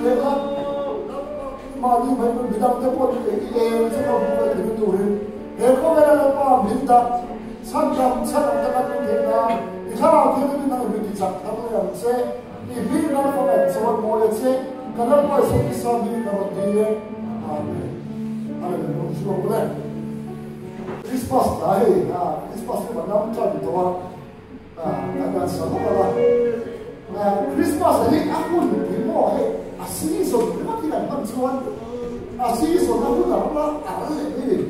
내가 많이 말고 미담 때문에 이게 생각보다 되는 우리 배고배라는 거 민다 산장 같은 데나 이 사람 되는 나 우리 작다고 하면서 이 미리나 거에 저걸 모여서 그런 거에서 비싼 미리나 뒤에 하는 것으로 그래 크리스마스 나이 크리스마스 만나면 참 좋아 내가 사고가 크리스마스 이 아군 비모해 아시소 그렇게 안 좋아 아시소 나보다 알아야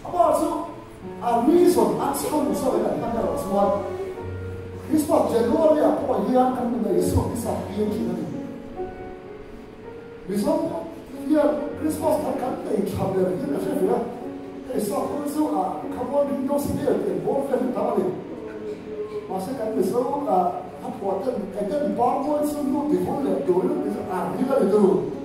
아마서 아미소 아치고 무서워야 한다고 좋아 크리스마스 제노리아 또 이해한 건데 예수 기사 이해기는 미소 이야 크리스마스 같은 게 참여를 이제 제가 그래서 그래서 가본 윈도우스에 뭐를 담아내 마찬가지로 한번은 그때 방문순도 되고래 도를 그래서 이거를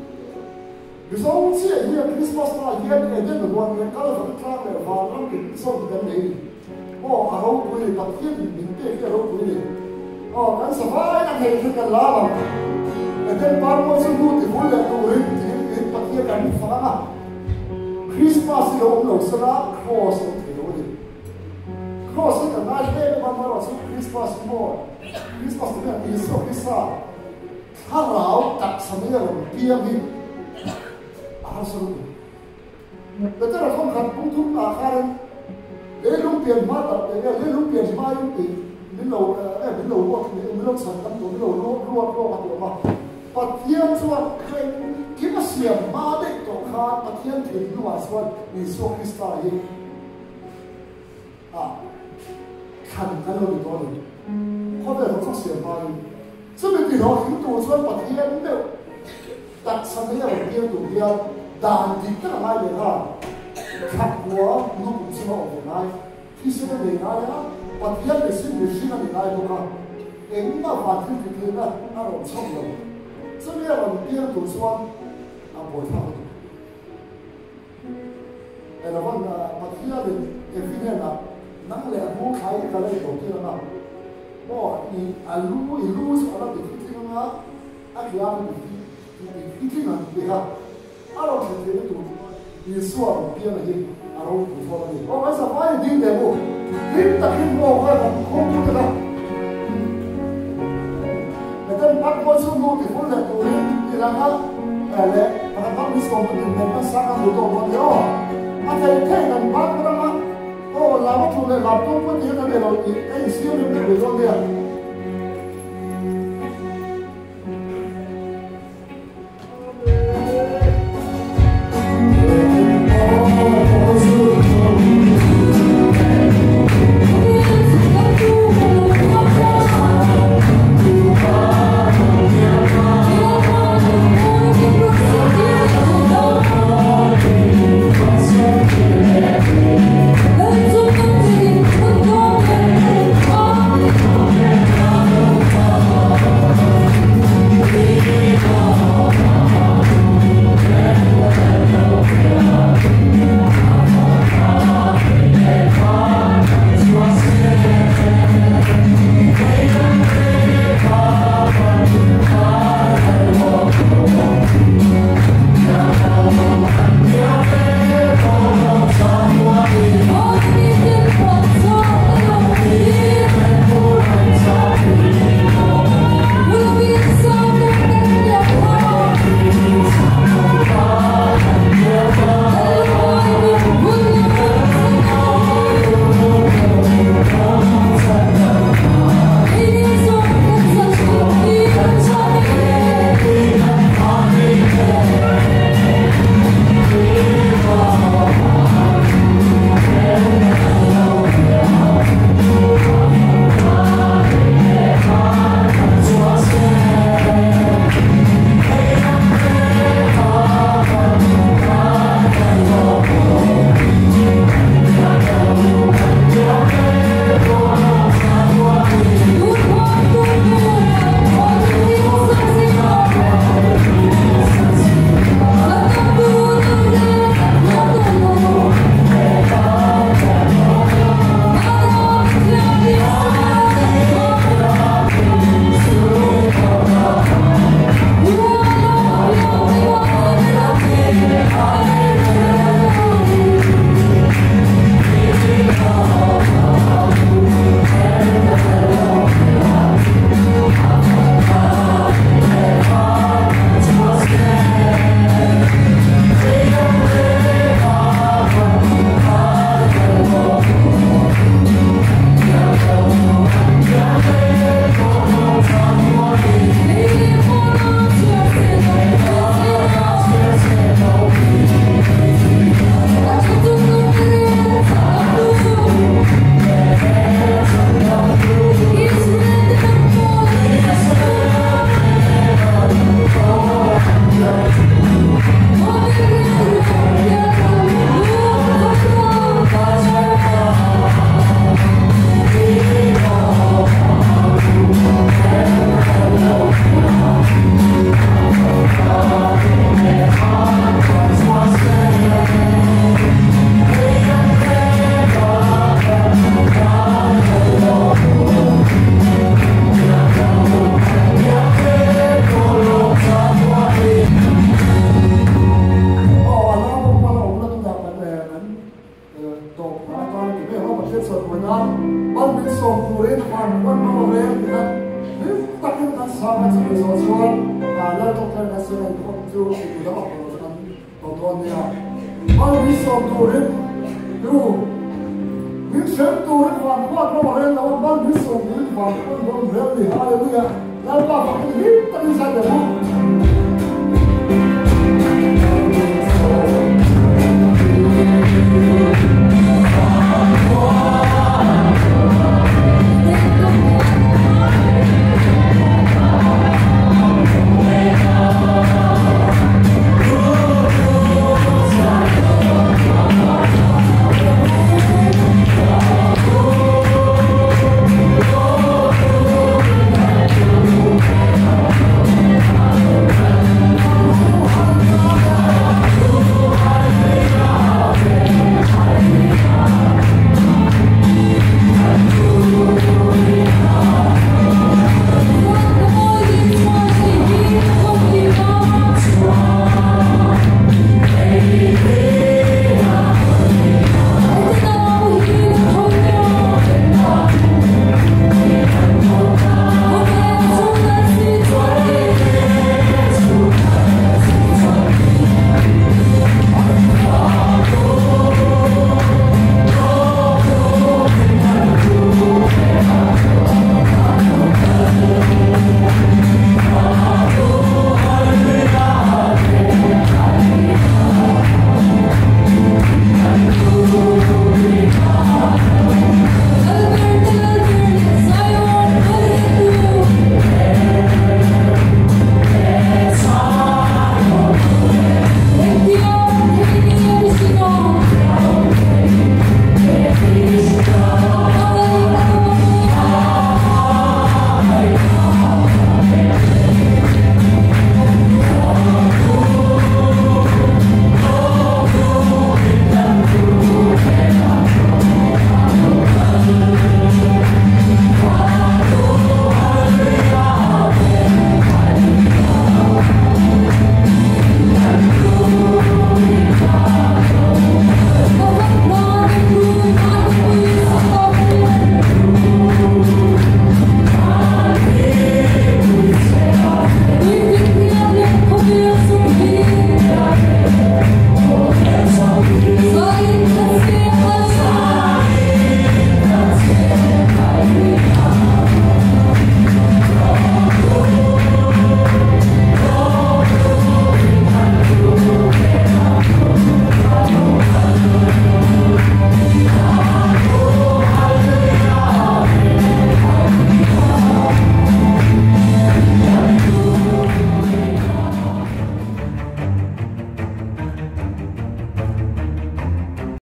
그래서 혹시 이 크리스마스나 이게 애들은 뭐하면 깔아서 트라벨 바람이 있었는데 알아보고 보니 밖에 민폐가 알아보고 보니 그래서 와야 되니까 라라 애들 방문순도 되고래 도를 밖에 가는 사람 크리스마스가 없어라 크로스 크로스가 나중에 만나서 크리스마스 크리스마스는 예수 그리스도 하나로 딱 섬이라고 비하기 알았어. 그때는 손간 봉투 나가는 내롱비엔 마다 내롱비엔 마용비 밀로 밀로 산담도 밀로 루어 막 바티안 수와 기마시아 마데도 카 바티안 들루아 수와 예수 그리스도의 간단하게 도는 코드에 속시에 많이 저기 너 힘도 좋은 바티안인데 딱 상대가 비행도 비야 단디가 말이야 각과 누구지가 없나 기술을 내가야 바티안 대신 시간이 나이도가 애가 바티 그게가 따로 처음으로 저기야 비행도 좋은 보이사고 여러분 바티안은 에피네나 나를 뭐 가이가를 도끼나 이 알루스 알아도 피티나 아기야는 피티나 내가 알아서 되는 예수와 비하는 알아보고 보서는 그래서 많이 딩되고 딩다 힘모가 공부가 일단 박보수도 되고래 또 이라가 엘레 바람 미스코는 내가 사가도 뭐요 아까 이때는 박보라마 라마 쪽에 laptop dia tak ada lagi, siapa yang berjual dia? Let's go. trong thời gian sau này không chịu chịu đó học rồi nên đầu tuần này mà vì sao tôi đến dù những sớm tôi đến hoàn qua nó mà lên là bao nhiêu số đến hoàn qua nó lên thì hallelujah là ba phần cái hít ta đi sang được không